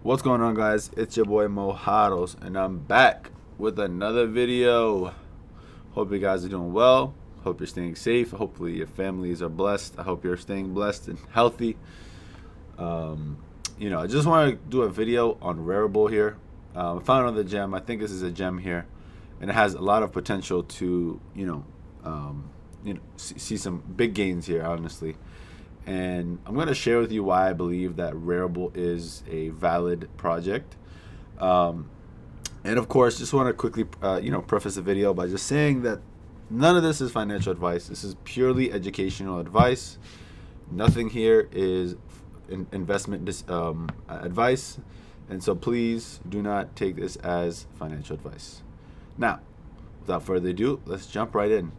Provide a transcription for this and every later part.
What's going on, guys? It's your boy Mojados, and I'm back with another video. Hope you guys are doing well. Hope you're staying safe. Hopefully your families are blessed. I hope you're staying blessed and healthy. I just want to do a video on Rarible here. I found another gem. I think this is a gem here, and it has a lot of potential to see some big gains here, honestly. And I'm going to share with you why I believe that Rarible is a valid project. And of course, just want to quickly, preface the video by just saying that none of this is financial advice. This is purely educational advice. Nothing here is investment advice. And so please do not take this as financial advice. Now, without further ado, let's jump right in.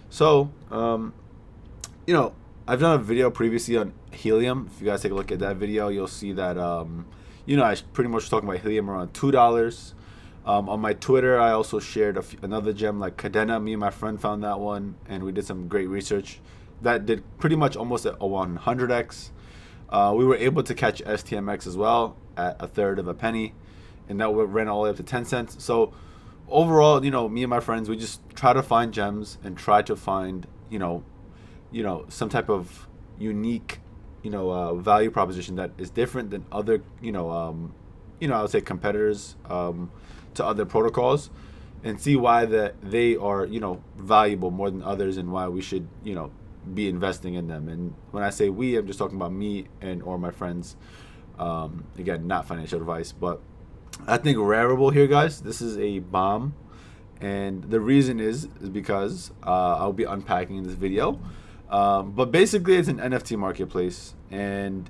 So, I've done a video previously on helium. If you guys take a look at that video, you'll see that, I pretty much talking about helium around $2. On my Twitter, I also shared another gem like Cadena. Me and my friend found that one, and we did some great research. That did pretty much almost a 100x. We were able to catch STMX as well at a third of a penny, and that ran all the way up to 10 cents. So overall, me and my friends, we just try to find gems and try to find, some type of unique, value proposition that is different than other, I would say competitors to other protocols, and see why they are, valuable more than others, and why we should, be investing in them. And when I say we, I'm just talking about me or my friends. Again, not financial advice, but I think Rarible here, guys, this is a bomb, and the reason is because I'll be unpacking in this video. But basically, it's an NFT marketplace, and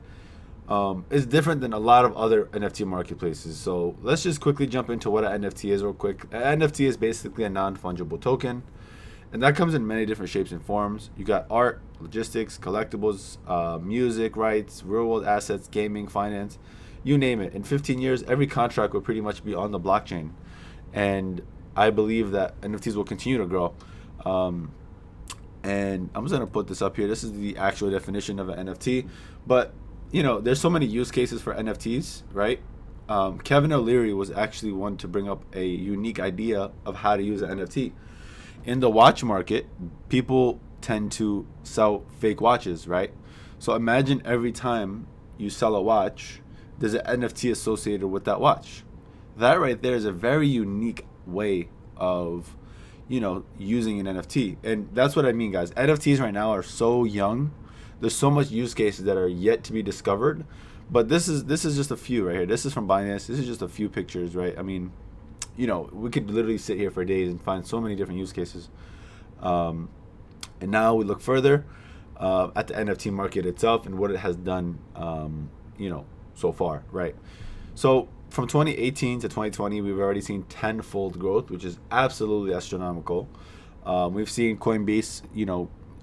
it's different than a lot of other NFT marketplaces. So let's just quickly jump into what an NFT is real quick. An NFT is basically a non-fungible token, and that comes in many different shapes and forms. You got art, logistics, collectibles, music rights, real-world assets, gaming, finance, you name it. In 15 years, every contract will pretty much be on the blockchain, and I believe that NFTs will continue to grow. And I'm just going to put this up here. This is the actual definition of an NFT. But, there's so many use cases for NFTs, right? Kevin O'Leary was actually one to bring up a unique idea of how to use an NFT. In the watch market, people tend to sell fake watches, right? So imagine every time you sell a watch, there's an NFT associated with that watch. That right there is a very unique way of using an NFT. And that's what I mean, guys. NFTs right now are so young. There's so much use cases that are yet to be discovered. But this is just a few right here. This is from Binance. This is just a few pictures, right? I mean, we could literally sit here for days and find so many different use cases. And now we look further at the NFT market itself and what it has done, so far, right? So from 2018 to 2020, we've already seen tenfold growth, which is absolutely astronomical. We've seen Coinbase,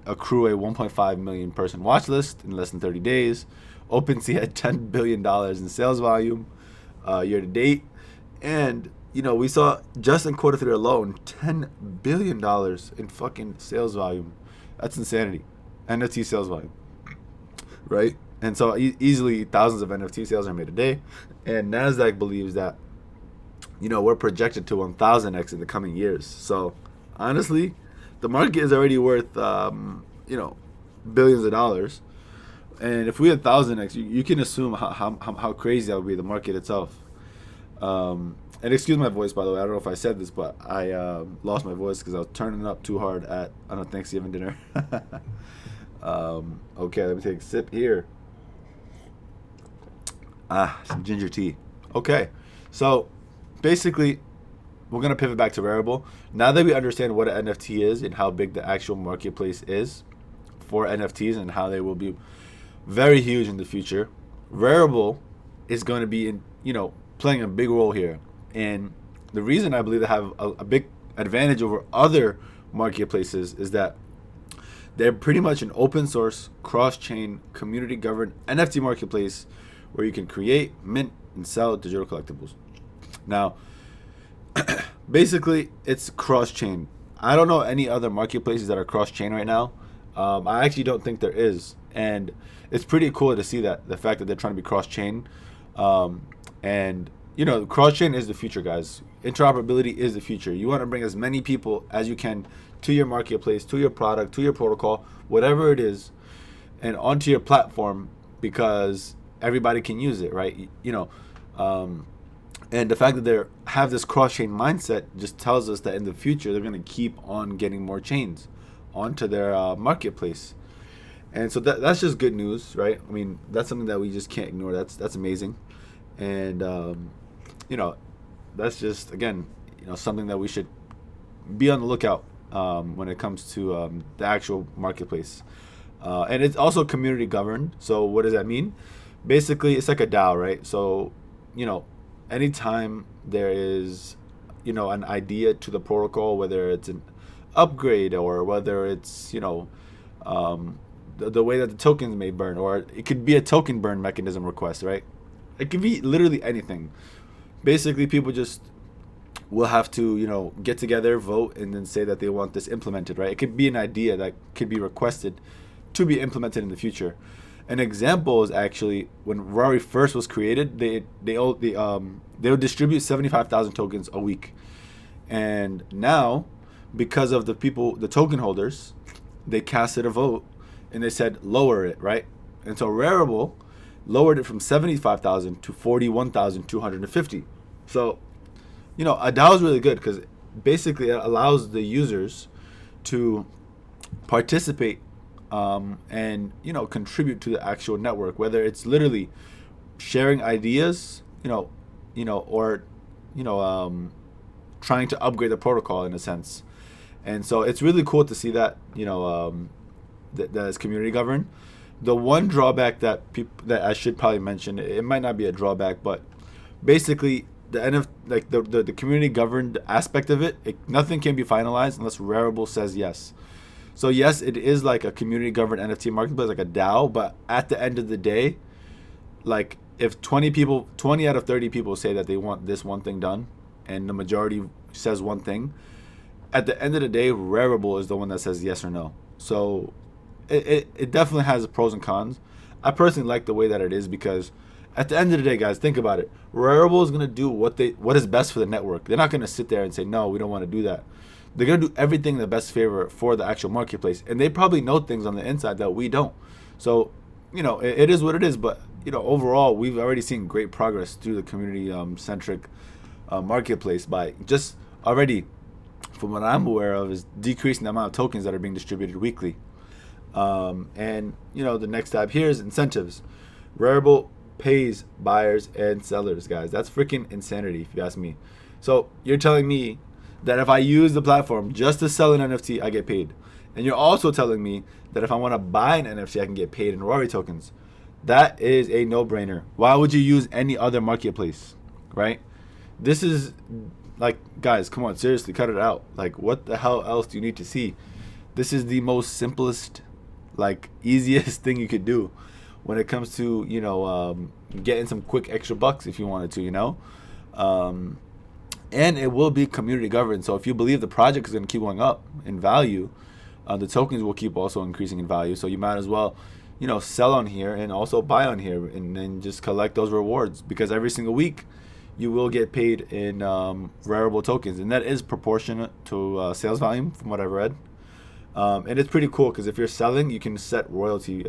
accrue a 1.5 million person watch list in less than 30 days. OpenSea had $10 billion in sales volume year to date. And, we saw just in quarter three alone, $10 billion in fucking sales volume. That's insanity. NFT sales volume, right? And so easily thousands of NFT sales are made a day. And NASDAQ believes that, we're projected to 1,000x in the coming years. So honestly, the market is already worth, billions of dollars. And if we had 1,000x, you can assume how crazy that would be, the market itself. And excuse my voice, by the way. I don't know if I said this, but I lost my voice because I was turning up too hard on a Thanksgiving dinner. Okay, let me take a sip here. Some ginger tea. Okay, so basically, we're going to pivot back to Rarible. Now that we understand what an NFT is and how big the actual marketplace is for NFTs and how they will be very huge in the future, Rarible is going to be playing a big role here. And the reason I believe they have a big advantage over other marketplaces is that they're pretty much an open source, cross-chain, community-governed NFT marketplace where you can create, mint, and sell digital collectibles. Now, basically, it's cross-chain. I don't know any other marketplaces that are cross-chain right now. I actually don't think there is. And it's pretty cool to see that, the fact that they're trying to be cross-chain. And cross-chain is the future, guys. Interoperability is the future. You want to bring as many people as you can to your marketplace, to your product, to your protocol, whatever it is, and onto your platform, because everybody can use it, right? And the fact that they have this cross-chain mindset just tells us that in the future they're going to keep on getting more chains onto their marketplace. And so that's just good news, right? I mean, that's something that we just can't ignore. That's amazing. And that's just, again, something that we should be on the lookout when it comes to the actual marketplace. And it's also community governed. So what does that mean? Basically, it's like a DAO, right? So anytime there is an idea to the protocol, whether it's an upgrade or whether it's the way that the tokens may burn, or it could be a token burn mechanism request, right? It could be literally anything. Basically, people just will have to get together, vote, and then say that they want this implemented, right? It could be an idea that could be requested to be implemented in the future. An example is actually when Rari first was created, they would distribute 75,000 tokens a week, and now, because of the token holders, they casted a vote and they said lower it, right? And so Rarible lowered it from 75,000 to 41,250. So a DAO is really good because basically it allows the users to participate and contribute to the actual network, whether it's literally sharing ideas, or trying to upgrade the protocol in a sense. And so it's really cool to see that that is community governed. The one drawback that I should probably mention, it might not be a drawback, but basically the community governed aspect of it, nothing can be finalized unless Rarible says yes. So yes, it is like a community governed NFT marketplace, like a DAO, but at the end of the day, like if 20 out of 30 people say that they want this one thing done, and the majority says one thing, at the end of the day, Rarible is the one that says yes or no. So it definitely has pros and cons. I personally like the way that it is because at the end of the day, guys, think about it. Rarible is gonna do what is best for the network. They're not gonna sit there and say no, we don't want to do that. They're gonna do everything in the best favor for the actual marketplace, and they probably know things on the inside that we don't. So it is what it is. But overall, we've already seen great progress through the community centric marketplace by just already, from what I'm aware of, is decreasing the amount of tokens that are being distributed weekly. And the next tab here is incentives. Rarible pays buyers and sellers, guys. That's freaking insanity if you ask me. So you're telling me that if I use the platform just to sell an NFT, I get paid. And you're also telling me that if I want to buy an NFT, I can get paid in Rari tokens. That is a no-brainer. Why would you use any other marketplace, right? This is like, guys, come on, seriously, cut it out. Like, what the hell else do you need to see? This is the most simplest, easiest thing you could do when it comes to getting some quick extra bucks if you wanted to, and it will be community governed. So if you believe the project is going to keep going up in value, the tokens will keep also increasing in value. So you might as well sell on here and also buy on here, and then just collect those rewards, because every single week you will get paid in Rarible tokens, and that is proportionate to sales volume from what I've read. And it's pretty cool because if you're selling, you can set royalty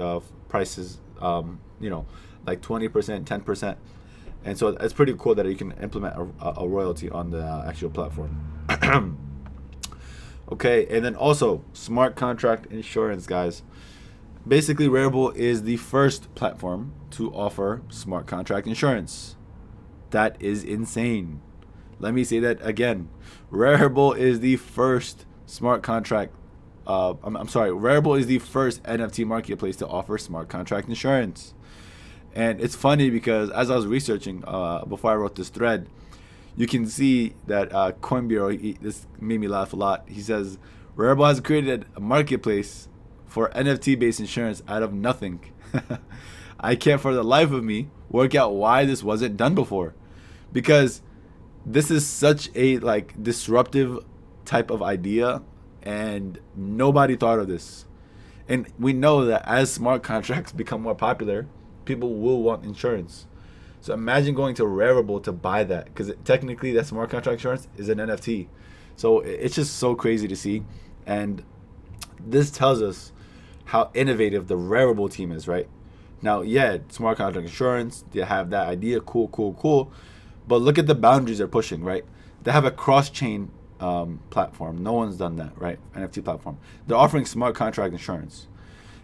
prices, like 20%, 10%. And so it's pretty cool that you can implement a royalty on the actual platform. Okay, and then also smart contract insurance, guys. Basically, Rarible is the first platform to offer smart contract insurance. That is insane. Let me say that again. Rarible is the first smart contract. Rarible is the first NFT marketplace to offer smart contract insurance. And it's funny because as I was researching before I wrote this thread, you can see that Coin Bureau, this made me laugh a lot. He says, Rarible has created a marketplace for NFT-based insurance out of nothing. I can't for the life of me work out why this wasn't done before. Because this is such a disruptive type of idea, and nobody thought of this. And we know that as smart contracts become more popular, people will want insurance. So imagine going to Rarible to buy that, because technically that smart contract insurance is an NFT. So it's just so crazy to see, and this tells us how innovative the Rarible team is, right? Now, yeah, smart contract insurance, they have that idea, cool, cool, cool. But look at the boundaries they're pushing, right? They have a cross-chain platform. No one's done that, right? NFT platform. They're offering smart contract insurance,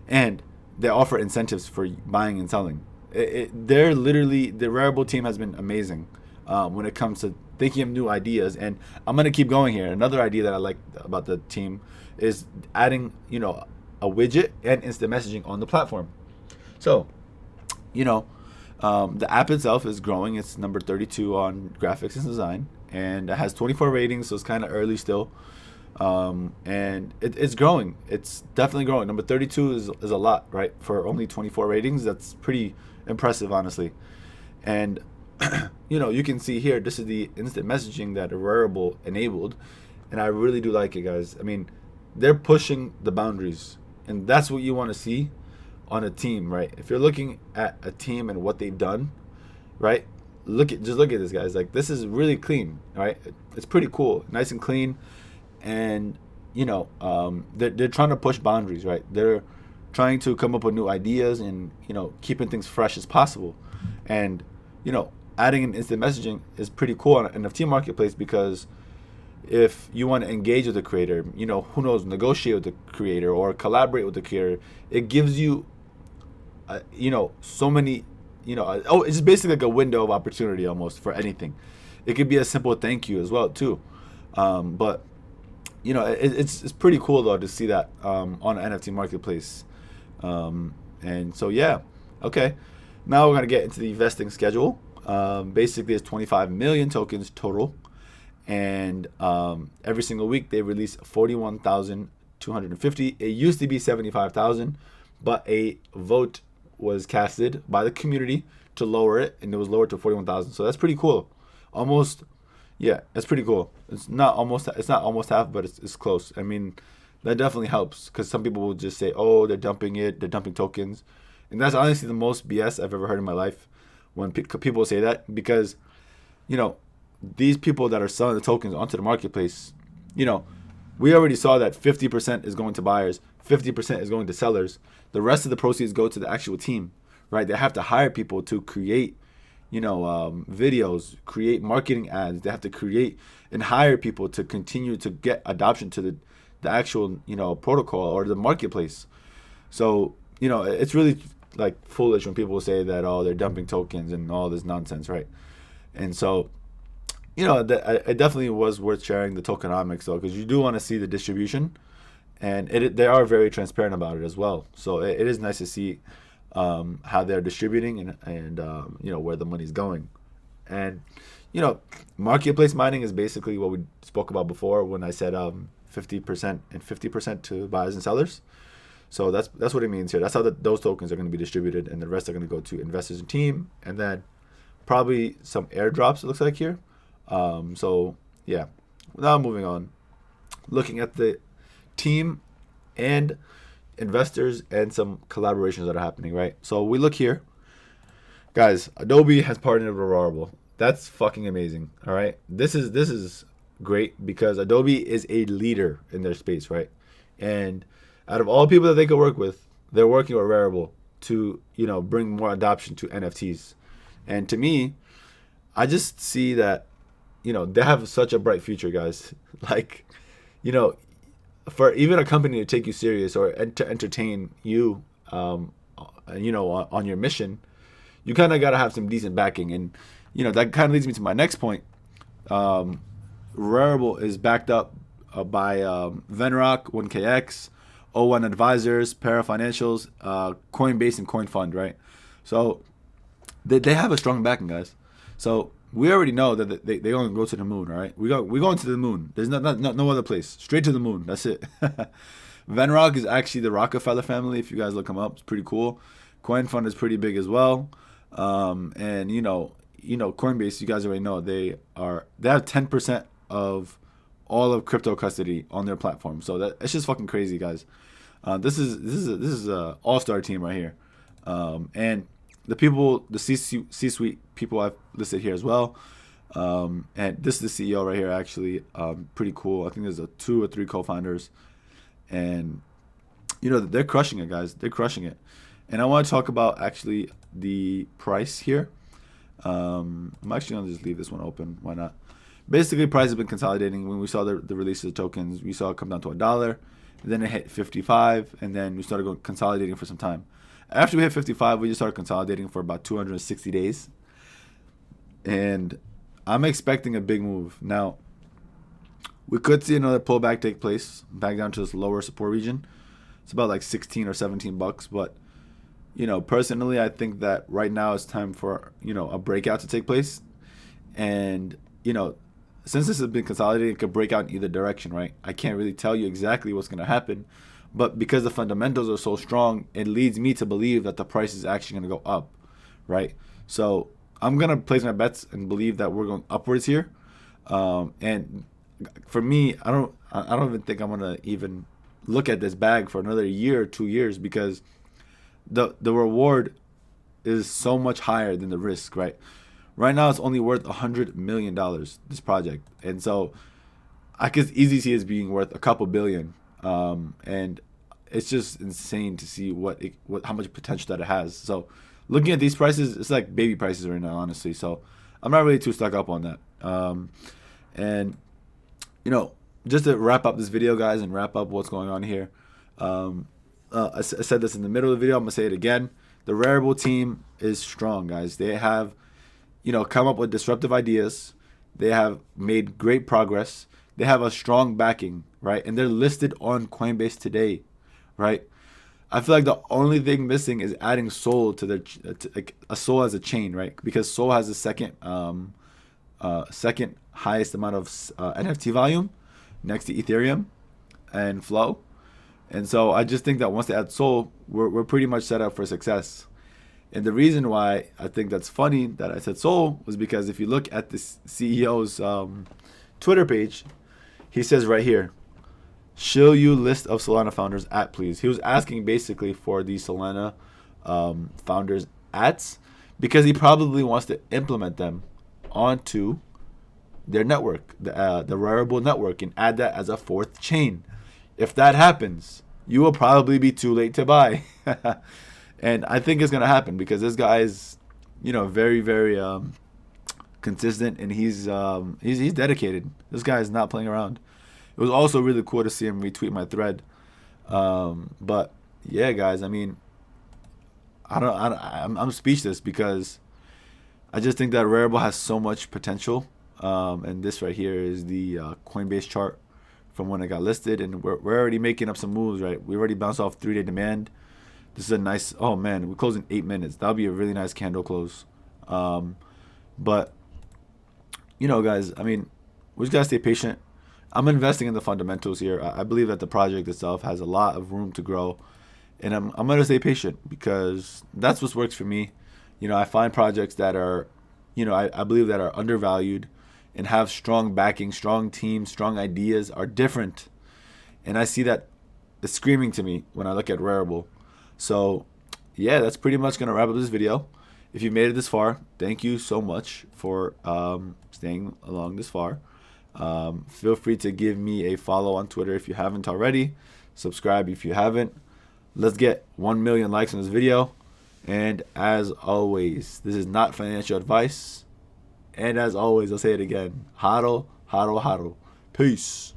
and they offer incentives for buying and selling. They're literally, the Rarible team has been amazing when it comes to thinking of new ideas. And I'm gonna keep going here. Another idea that I like about the team is adding, a widget and instant messaging on the platform. So, the app itself is growing. It's number 32 on graphics and design, and it has 24 ratings, so it's kind of early still. And it's growing. It's definitely growing. Number 32 is a lot, right? For only 24 ratings, that's pretty impressive, honestly. And you can see here, this is the instant messaging that Rarible enabled, and I really do like it, guys. I mean, they're pushing the boundaries, and that's what you want to see on a team, right? If you're looking at a team and what they've done, right? Just look at this, guys. Like, this is really clean, right? It's pretty cool, nice and clean, and they're trying to push boundaries, right? They're trying to come up with new ideas and keeping things fresh as possible, and adding an instant messaging is pretty cool on an NFT marketplace, because if you want to engage with the creator, who knows, negotiate with the creator or collaborate with the creator, it gives you so many, it's basically like a window of opportunity almost for anything. It could be a simple thank you as well too, but it's pretty cool though to see that on an NFT marketplace, and so yeah, okay. Now we're gonna get into the vesting schedule. Basically, it's 25 million tokens total, and every single week they release 41,250. It used to be 75,000, but a vote was casted by the community to lower it, and it was lowered to 41,000. So that's pretty cool. Almost, yeah, that's pretty cool. It's not almost half, but it's close. I mean, that definitely helps, because some people will just say, oh, they're dumping tokens, and that's honestly the most BS I've ever heard in my life when people say that, because these people that are selling the tokens onto the marketplace, we already saw that 50% is going to buyers, 50% is going to sellers. The rest of the proceeds go to the actual team, right? They have to hire people to create, videos, create marketing ads. They have to create and hire people to continue to get adoption to the actual, protocol or the marketplace. So, it's really like foolish when people say that, oh, they're dumping tokens and all this nonsense, right? And so, it definitely was worth sharing the tokenomics though, because you do want to see the distribution, and they are very transparent about it as well. So it is nice to see how they're distributing and where the money's going. And marketplace mining is basically what we spoke about before when I said 50% and 50% to buyers and sellers. So that's what it means here. That's how those tokens are going to be distributed, and the rest are going to go to investors and team, and then probably some airdrops, it looks like here. So yeah, now moving on, looking at the team and investors and some collaborations that are happening, right? So we look here, guys. Adobe has partnered with Rarible. That's fucking amazing. All right, this is great, because Adobe is a leader in their space, right? And out of all people that they could work with, they're working with Rarible to bring more adoption to NFTs. And to me, I just see that they have such a bright future, guys. Like, for even a company to take you serious or to entertain you, on your mission, you kind of got to have some decent backing. And, that kind of leads me to my next point. Rarible is backed up by Venrock, 1KX, O1 Advisors, Para Financials, Coinbase, and CoinFund, right? So they have a strong backing, guys. So we already know that they only go to the moon, all right? We're going to the moon. There's no other place. Straight to the moon. That's it. Venrock is actually the Rockefeller family. If you guys look them up, it's pretty cool. CoinFund is pretty big as well. And Coinbase, you guys already know they have 10% of all of crypto custody on their platform. So it's just fucking crazy, guys. This is a all-star team right here. And the C-suite people I've listed here as well. And this is the CEO right here, actually. Pretty cool. I think there's 2 or 3 co-founders. And, they're crushing it, guys. They're crushing it. And I want to talk about, actually, the price here. I'm actually going to just leave this one open. Why not? Basically, price has been consolidating. When we saw the release of the tokens, we saw it come down to $1. Then it hit 55, and then we started consolidating for some time. After we hit 55, we just started consolidating for about 260 days. And I'm expecting a big move. Now, we could see another pullback take place back down to this lower support region. It's about like 16 or 17 bucks. But, personally, I think that right now it's time for, a breakout to take place. And, since this has been consolidated, it could break out in either direction, right? I can't really tell you exactly what's going to happen. But because the fundamentals are so strong, it leads me to believe that the price is actually going to go up, right? So I'm going to place my bets and believe that we're going upwards here. And for me, I don't even think I'm going to even look at this bag for another year or 2 years, because the reward is so much higher than the risk, right? Right now, it's only worth $100 million, this project. And so I could easily see it being worth a couple billion. And it's just insane to see how much potential that it has. So looking at these prices, it's like baby prices right now, honestly. So I'm not really too stuck up on that. And, just to wrap up this video, guys, and wrap up what's going on here. I said this in the middle of the video. I'm going to say it again. The Rarible team is strong, guys. They have come up with disruptive ideas. They have made great progress. They have a strong backing, right? And they're listed on Coinbase today, right? I feel like the only thing missing is adding Sol to a Sol as a chain, right? Because Sol has the second highest amount of NFT volume next to Ethereum and Flow. And so I just think that once they add Sol, we're pretty much set up for success. And the reason why I think that's funny that I said Sol was because if you look at the CEO's Twitter page, he says right here, "Show you list of Solana founders at, please." He was asking basically for the Solana founders ats, because he probably wants to implement them onto their network, the Rarible network, and add that as a 4th chain. If that happens, you will probably be too late to buy. And I think it's going to happen because this guy is, very, very consistent, and he's dedicated. This guy is not playing around. It was also really cool to see him retweet my thread. But yeah, guys, I mean, I'm speechless because I just think that Rarible has so much potential. And this right here is the Coinbase chart from when it got listed, and we're already making up some moves, right? We already bounced off 3-day demand. This is a nice, oh man, we're closing 8 minutes. That'll be a really nice candle close. But, guys, I mean, we just got to stay patient. I'm investing in the fundamentals here. I believe that the project itself has a lot of room to grow. And I'm going to stay patient because that's what works for me. I find projects that are, I believe that are undervalued and have strong backing, strong teams, strong ideas, are different. And I see that it's screaming to me when I look at Rarible. So, yeah, that's pretty much going to wrap up this video. If you made it this far, thank you so much for staying along this far. Feel free to give me a follow on Twitter if you haven't already. Subscribe if you haven't. Let's get 1 million likes on this video. And as always, this is not financial advice. And as always, I'll say it again. Hodl, hodl, hodl. Peace.